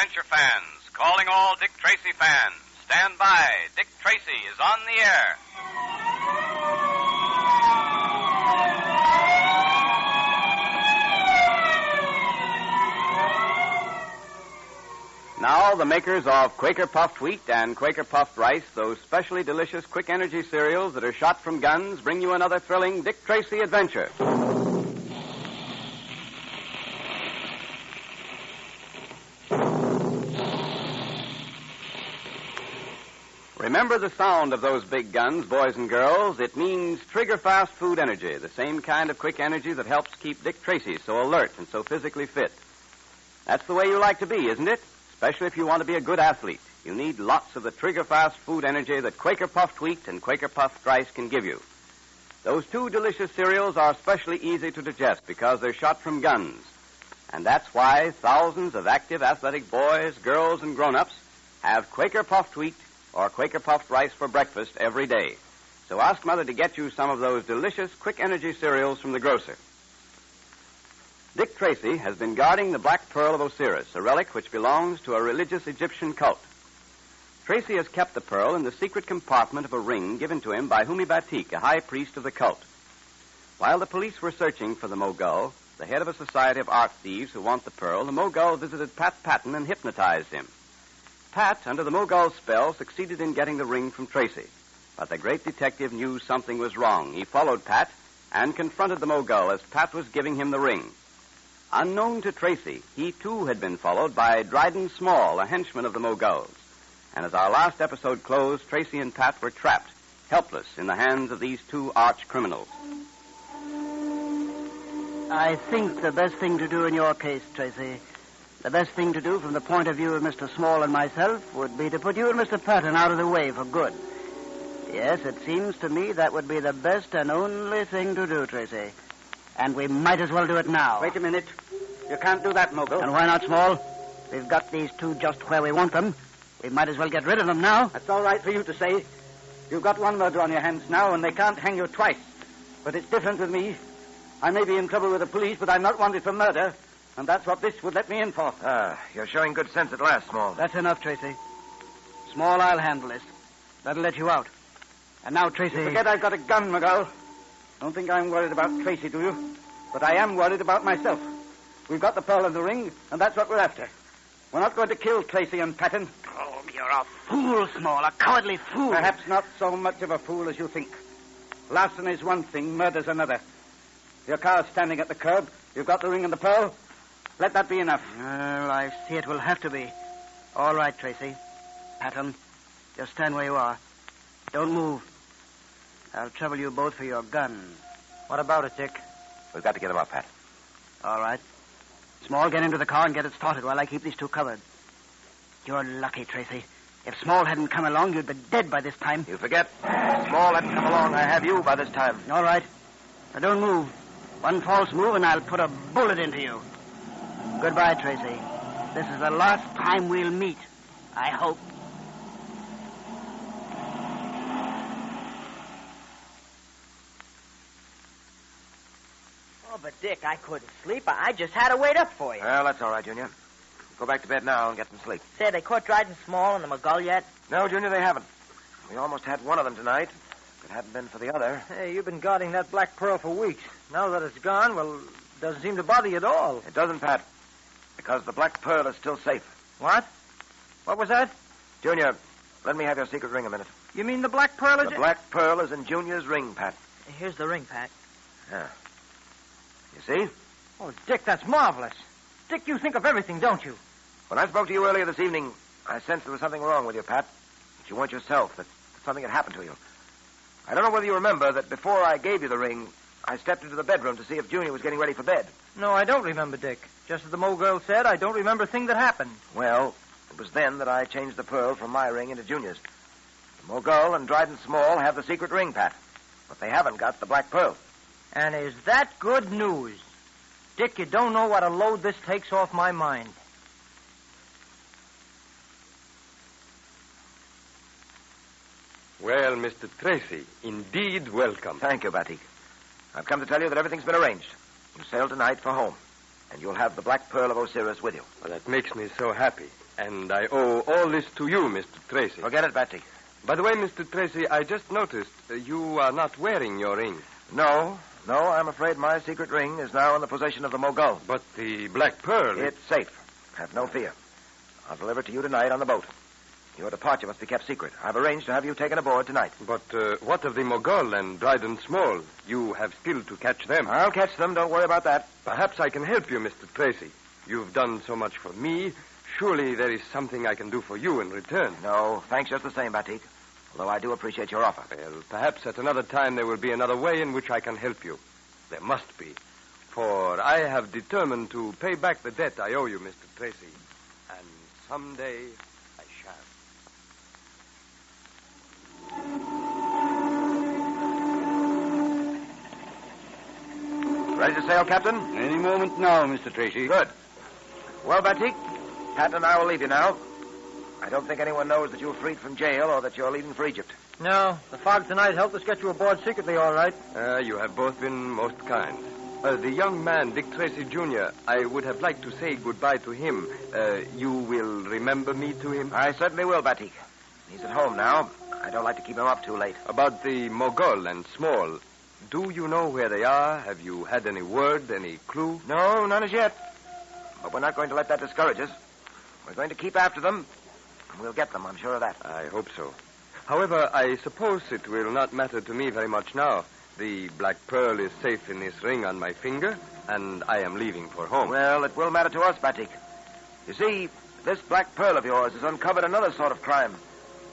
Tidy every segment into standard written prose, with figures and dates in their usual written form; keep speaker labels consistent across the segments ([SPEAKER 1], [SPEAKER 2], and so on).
[SPEAKER 1] adventure fans, calling all Dick Tracy fans. Stand by. Dick Tracy is on the air. Now, the makers of Quaker Puffed Wheat and Quaker Puffed Rice, those specially delicious quick energy cereals that are shot from guns, bring you another thrilling Dick Tracy adventure. Remember the sound of those big guns, boys and girls. It means trigger-fast food energy, the same kind of quick energy that helps keep Dick Tracy so alert and so physically fit. That's the way you like to be, isn't it? Especially if you want to be a good athlete. You need lots of the trigger-fast food energy that Quaker Puffed Wheat and Quaker Puffed Rice can give you. Those two delicious cereals are especially easy to digest because they're shot from guns. And that's why thousands of active, athletic boys, girls, and grown-ups have Quaker Puffed Wheat or Quaker Puffed Rice for breakfast every day. So ask Mother to get you some of those delicious quick energy cereals from the grocer. Dick Tracy has been guarding the Black Pearl of Osiris, a relic which belongs to a religious Egyptian cult. Tracy has kept the pearl in the secret compartment of a ring given to him by Humi Batik, a high priest of the cult. While the police were searching for the Mogul, the head of a society of art thieves who want the pearl, the Mogul visited Pat Patton and hypnotized him. Pat, under the Mogul's spell, succeeded in getting the ring from Tracy. But the great detective knew something was wrong. He followed Pat and confronted the Mogul as Pat was giving him the ring. Unknown to Tracy, he too had been followed by Dryden Small, a henchman of the Mogul's. And as our last episode closed, Tracy and Pat were trapped, helpless in the hands of these two arch criminals.
[SPEAKER 2] I think the best thing to do in your case, Tracy, the best thing to do from the point of view of Mr. Small and myself would be to put you and Mr. Patton out of the way for good. Yes, it seems to me that would be the best and only thing to do, Tracy. And we might as well do it now.
[SPEAKER 3] Wait a minute. You can't do that, Mogul.
[SPEAKER 2] And why not, Small? We've got these two just where we want them. We might as well get rid of them now.
[SPEAKER 3] That's all right for you to say. You've got one murder on your hands now, and they can't hang you twice. But it's different with me. I may be in trouble with the police, but I'm not wanted for murder. And that's what this would let me in for.
[SPEAKER 4] You're showing good sense at last, Small.
[SPEAKER 2] That's enough, Tracy. Small, I'll handle this. That'll let you out. And now, Tracy...
[SPEAKER 3] You forget I've got a gun, Mogul. Don't think I'm worried about Tracy, do you? But I am worried about myself. We've got the pearl in the ring, and that's what we're after. We're not going to kill Tracy and Patton.
[SPEAKER 2] Oh, you're a fool, Small, a cowardly fool.
[SPEAKER 3] Perhaps not so much of a fool as you think. Larceny is one thing, murder's another. Your car's standing at the curb. You've got the ring and the pearl. Let that be enough.
[SPEAKER 2] Well, I see it will have to be. All right, Tracy. Patton, just stand where you are. Don't move. I'll trouble you both for your gun.
[SPEAKER 4] What about it, Dick? We've got to get him up, Pat.
[SPEAKER 2] All right. Small, get into the car and get it started while I keep these two covered. You're lucky, Tracy. If Small hadn't come along, you'd be dead by this time.
[SPEAKER 4] You forget. If Small hadn't come along, I have you by this time.
[SPEAKER 2] All right. Now don't move. One false move and I'll put a bullet into you. Goodbye, Tracy. This is the last time we'll meet. I hope.
[SPEAKER 5] Oh, but Dick, I couldn't sleep. I just had to wait up for you.
[SPEAKER 4] Well, that's all right, Junior. Go back to bed now and get some sleep.
[SPEAKER 5] Say, they caught Dryden Small and the Mogul yet?
[SPEAKER 4] No, Junior, they haven't. We almost had one of them tonight. If it hadn't been for the other.
[SPEAKER 6] Hey, you've been guarding that Black Pearl for weeks. Now that it's gone, well, it doesn't seem to bother you at all.
[SPEAKER 4] It doesn't, Pat. Because the Black Pearl is still safe.
[SPEAKER 6] What? What was that?
[SPEAKER 4] Junior, let me have your secret ring a minute.
[SPEAKER 6] You mean the Black Pearl is...
[SPEAKER 4] The Black Pearl is in Junior's ring, Pat.
[SPEAKER 5] Here's the ring, Pat.
[SPEAKER 4] Yeah. You see?
[SPEAKER 6] Oh, Dick, that's marvelous. Dick, you think of everything, don't you?
[SPEAKER 4] When I spoke to you earlier this evening, I sensed there was something wrong with you, Pat. That you weren't yourself, that something had happened to you. I don't know whether you remember that before I gave you the ring, I stepped into the bedroom to see if Junior was getting ready for bed.
[SPEAKER 6] No, I don't remember, Dick. Just as the Mogul said, I don't remember a thing that happened.
[SPEAKER 4] Well, it was then that I changed the pearl from my ring into Junior's. The Mogul and Dryden Small have the secret ring, Pat. But they haven't got the Black Pearl.
[SPEAKER 6] And is that good news? Dick, you don't know what a load this takes off my mind.
[SPEAKER 7] Well, Mr. Tracy, indeed welcome.
[SPEAKER 4] Thank you, Batik. I've come to tell you that everything's been arranged. You sail tonight for home. and you'll have the Black Pearl of Osiris with you.
[SPEAKER 7] Well, that makes me so happy. And I owe all this to you, Mr. Tracy.
[SPEAKER 4] Forget it, Batik.
[SPEAKER 7] By the way, Mr. Tracy, I just noticed you are not wearing your ring.
[SPEAKER 4] No, I'm afraid my secret ring is now in the possession of the Mogul.
[SPEAKER 7] But the Black Pearl...
[SPEAKER 4] It's safe. Have no fear. I'll deliver it to you tonight on the boat. Your departure must be kept secret. I've arranged to have you taken aboard tonight.
[SPEAKER 7] But what of the Mogul and Dryden Small? You have still to catch them.
[SPEAKER 4] I'll catch them. Don't worry about that.
[SPEAKER 7] Perhaps I can help you, Mr. Tracy. You've done so much for me. Surely there is something I can do for you in return.
[SPEAKER 4] No, thanks just the same, Batik. Although I do appreciate your offer.
[SPEAKER 7] Well, perhaps at another time there will be another way in which I can help you. There must be. For I have determined to pay back the debt I owe you, Mr. Tracy. And someday I shall.
[SPEAKER 4] Ready to sail, Captain?
[SPEAKER 3] Any moment now, Mr. Tracy.
[SPEAKER 4] Good. Well, Batik, Pat and I will leave you now. I don't think anyone knows that you're freed from jail or that you're leaving for Egypt.
[SPEAKER 6] No, the fog tonight helped us get you aboard secretly, all right.
[SPEAKER 7] You have both been most kind. The young man, Dick Tracy, Jr., I would have liked to say goodbye to him. You will remember me to him?
[SPEAKER 4] I certainly will, Batik. He's at home now. I don't like to keep him up too late.
[SPEAKER 7] About the Mogul and Small, do you know where they are? Have you had any word, any clue?
[SPEAKER 4] No, none as yet. But we're not going to let that discourage us. We're going to keep after them, and we'll get them, I'm sure of that.
[SPEAKER 7] I hope so. However, I suppose it will not matter to me very much now. The Black Pearl is safe in this ring on my finger, and I am leaving for home.
[SPEAKER 4] Well, it will matter to us, Batik. You see, this Black Pearl of yours has uncovered another sort of crime.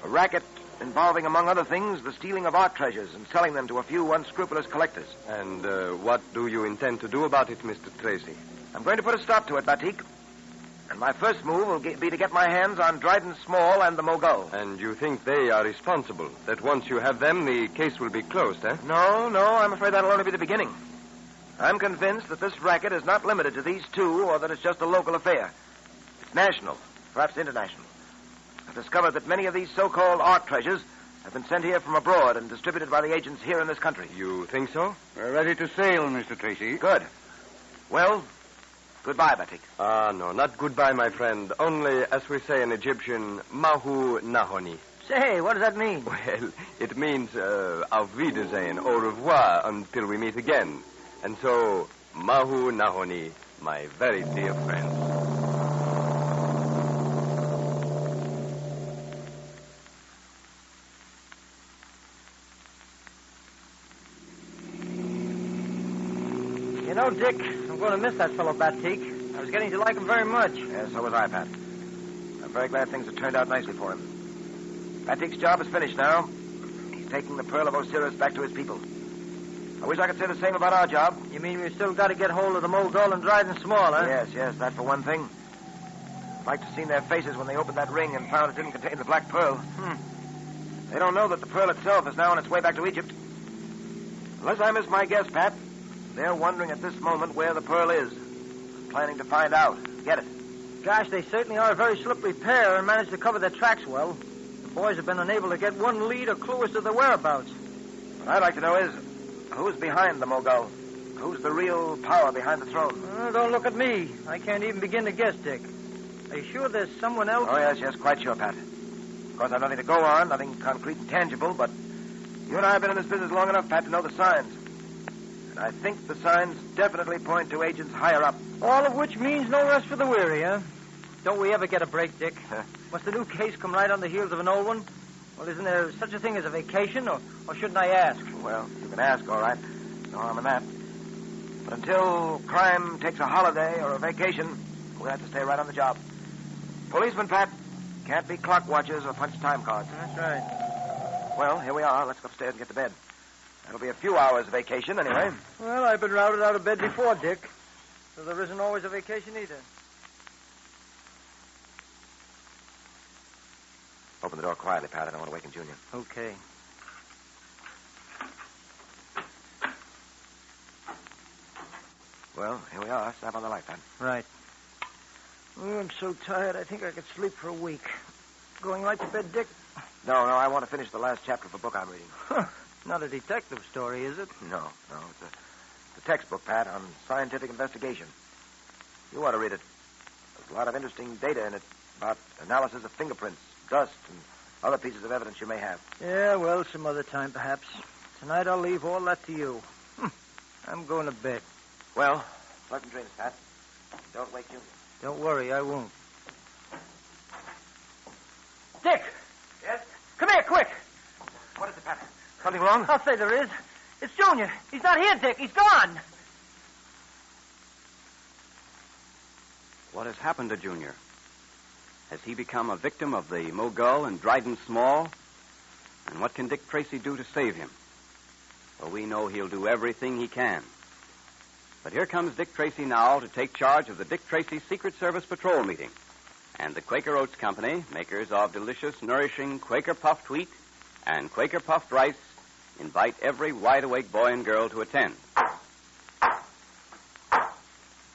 [SPEAKER 4] A racket involving, among other things, the stealing of art treasures and selling them to a few unscrupulous collectors.
[SPEAKER 7] And what do you intend to do about it, Mr. Tracy?
[SPEAKER 4] I'm going to put a stop to it, Batik. And my first move will be to get my hands on Dryden Small and the Mogul.
[SPEAKER 7] And you think they are responsible? That once you have them, the case will be closed, eh?
[SPEAKER 4] No, I'm afraid that'll only be the beginning. I'm convinced that this racket is not limited to these two or that it's just a local affair. It's national, perhaps international. I've discovered that many of these so-called art treasures have been sent here from abroad and distributed by the agents here in this country.
[SPEAKER 7] You think so?
[SPEAKER 3] We're ready to sail, Mr. Tracy.
[SPEAKER 4] Good. Well, goodbye, Batik.
[SPEAKER 7] No, not goodbye, my friend. Only, as we say in Egyptian, mahu nahoni.
[SPEAKER 6] Say, what does that mean?
[SPEAKER 7] Well, it means auf Wiedersehen, au revoir, until we meet again. And so, mahu nahoni, my very dear friend.
[SPEAKER 6] You know, Dick, I'm going to miss that fellow Batik. I was getting to like him very much.
[SPEAKER 4] Yes, so was I, Pat. I'm very glad things have turned out nicely for him. Batik's job is finished now. He's taking the Pearl of Osiris back to his people. I wish I could say the same about our job.
[SPEAKER 6] You mean we've still got to get hold of the Mogul and Dryden Small, huh?
[SPEAKER 4] Yes, that for one thing. I'd like to have seen their faces when they opened that ring and found it didn't contain the Black Pearl. They don't know that the pearl itself is now on its way back to Egypt. Unless I miss my guess, Pat, they're wondering at this moment where the pearl is. Planning to find out. Get it.
[SPEAKER 6] Gosh, they certainly are a very slippery pair and managed to cover their tracks well. The boys have been unable to get one lead or clue as to their whereabouts.
[SPEAKER 4] What I'd like to know is, who's behind the Mogul? Who's the real power behind the throne?
[SPEAKER 6] Don't look at me. I can't even begin to guess, Dick. Are you sure there's someone else?
[SPEAKER 4] Oh, yes, quite sure, Pat. Of course, I've nothing to go on, nothing concrete and tangible, but you and I have been in this business long enough, Pat, to know the signs. And I think the signs definitely point to agents higher up.
[SPEAKER 6] All of which means no rest for the weary, huh? Don't we ever get a break, Dick? Must the new case come right on the heels of an old one? Well, isn't there such a thing as a vacation, or shouldn't I ask?
[SPEAKER 4] Well, you can ask, all right. No harm in that. But until crime takes a holiday or a vacation, we'll have to stay right on the job. Policemen, Pat, can't be clock watchers or punch time cards.
[SPEAKER 6] That's right.
[SPEAKER 4] Well, here we are. Let's go upstairs and get to bed. That'll be a few hours of vacation, anyway.
[SPEAKER 6] Well, I've been routed out of bed before, Dick. So there isn't always a vacation either.
[SPEAKER 4] Open the door quietly, Pat. I don't want to waken Junior.
[SPEAKER 6] Okay.
[SPEAKER 4] Well, here we are. Snap on the light, Pat.
[SPEAKER 6] Right. Oh, I'm so tired, I think I could sleep for a week. Going right to bed, Dick?
[SPEAKER 4] No, I want to finish the last chapter of a book I'm reading.
[SPEAKER 6] Not a detective story, is it?
[SPEAKER 4] No. It's a textbook, Pat, on scientific investigation. You ought to read it. There's a lot of interesting data in it about analysis of fingerprints, dust, and other pieces of evidence you may have.
[SPEAKER 6] Yeah, well, some other time, perhaps. Tonight I'll leave all that to you. I'm going to bed.
[SPEAKER 4] Well, pleasant dreams, Pat. Don't wake Junior.
[SPEAKER 6] Don't worry, I won't.
[SPEAKER 5] Dick!
[SPEAKER 4] Yes?
[SPEAKER 5] Come here, quick!
[SPEAKER 4] What is it, Pat? Something wrong?
[SPEAKER 5] I'll say there is. It's Junior. He's not here, Dick. He's gone.
[SPEAKER 1] What has happened to Junior? Has he become a victim of the Mogul and Dryden Small? And what can Dick Tracy do to save him? Well, we know he'll do everything he can. But here comes Dick Tracy now to take charge of the Dick Tracy Secret Service Patrol meeting. And the Quaker Oats Company, makers of delicious, nourishing Quaker puffed wheat and Quaker puffed rice, invite every wide-awake boy and girl to attend.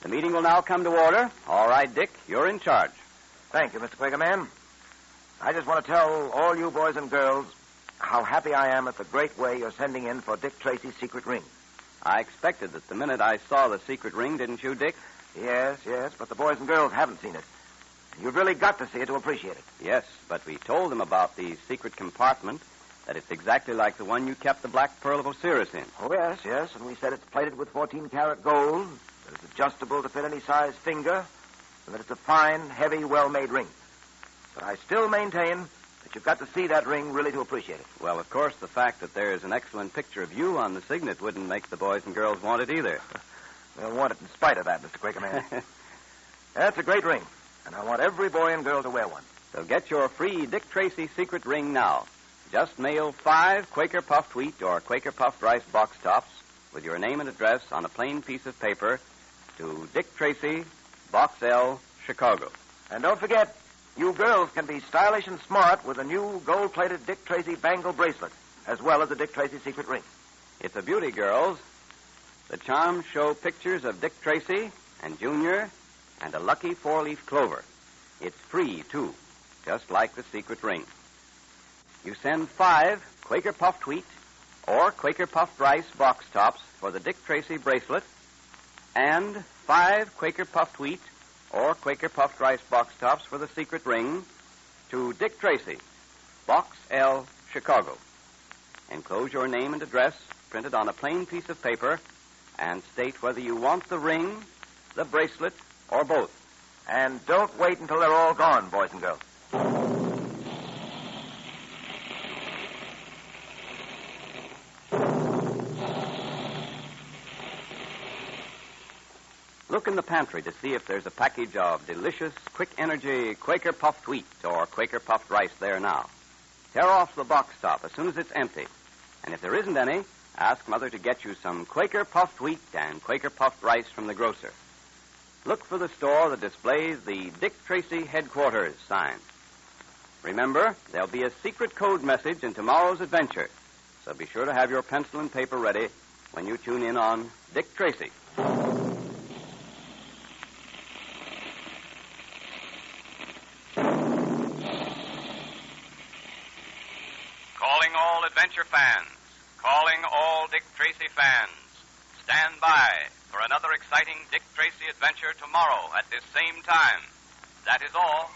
[SPEAKER 1] The meeting will now come to order. All right, Dick, you're in charge.
[SPEAKER 4] Thank you, Mr. Quakerman. I just want to tell all you boys and girls how happy I am at the great way you're sending in for Dick Tracy's secret ring.
[SPEAKER 1] I expected that the minute I saw the secret ring, didn't you, Dick?
[SPEAKER 4] Yes, but the boys and girls haven't seen it. You've really got to see it to appreciate it.
[SPEAKER 1] Yes, but we told them about the secret compartment, that it's exactly like the one you kept the Black Pearl of Osiris in.
[SPEAKER 4] Oh, yes, and we said it's plated with 14-karat gold, that it's adjustable to fit any size finger, and that it's a fine, heavy, well-made ring. But I still maintain that you've got to see that ring really to appreciate it.
[SPEAKER 1] Well, of course, the fact that there's an excellent picture of you on the signet wouldn't make the boys and girls want it either.
[SPEAKER 4] They'll want it in spite of that, Mr. Quakerman. That's a great ring, and I want every boy and girl to wear one.
[SPEAKER 1] So get your free Dick Tracy secret ring now. Just mail 5 Quaker puffed wheat or Quaker puffed rice box tops with your name and address on a plain piece of paper to Dick Tracy, Box L, Chicago.
[SPEAKER 4] And don't forget, you girls can be stylish and smart with a new gold-plated Dick Tracy bangle bracelet, as well as the Dick Tracy secret ring.
[SPEAKER 1] It's a beauty, girls. The charms show pictures of Dick Tracy and Junior and a lucky 4-leaf clover. It's free, too, just like the secret ring. You send 5 Quaker puffed wheat or Quaker puffed rice box tops for the Dick Tracy bracelet and 5 Quaker puffed wheat or Quaker puffed rice box tops for the secret ring to Dick Tracy, Box L, Chicago. Enclose your name and address printed on a plain piece of paper and state whether you want the ring, the bracelet, or both.
[SPEAKER 4] And don't wait until they're all gone, boys and girls.
[SPEAKER 1] Look in the pantry to see if there's a package of delicious, quick energy Quaker puffed wheat or Quaker puffed rice there now. Tear off the box top as soon as it's empty. And if there isn't any, ask Mother to get you some Quaker puffed wheat and Quaker puffed rice from the grocer. Look for the store that displays the Dick Tracy Headquarters sign. Remember, there'll be a secret code message in tomorrow's adventure, so be sure to have your pencil and paper ready when you tune in on Dick Tracy.
[SPEAKER 8] Calling all adventure fans. Calling all Dick Tracy fans. Stand by for another exciting Dick Tracy adventure tomorrow at this same time. That is all.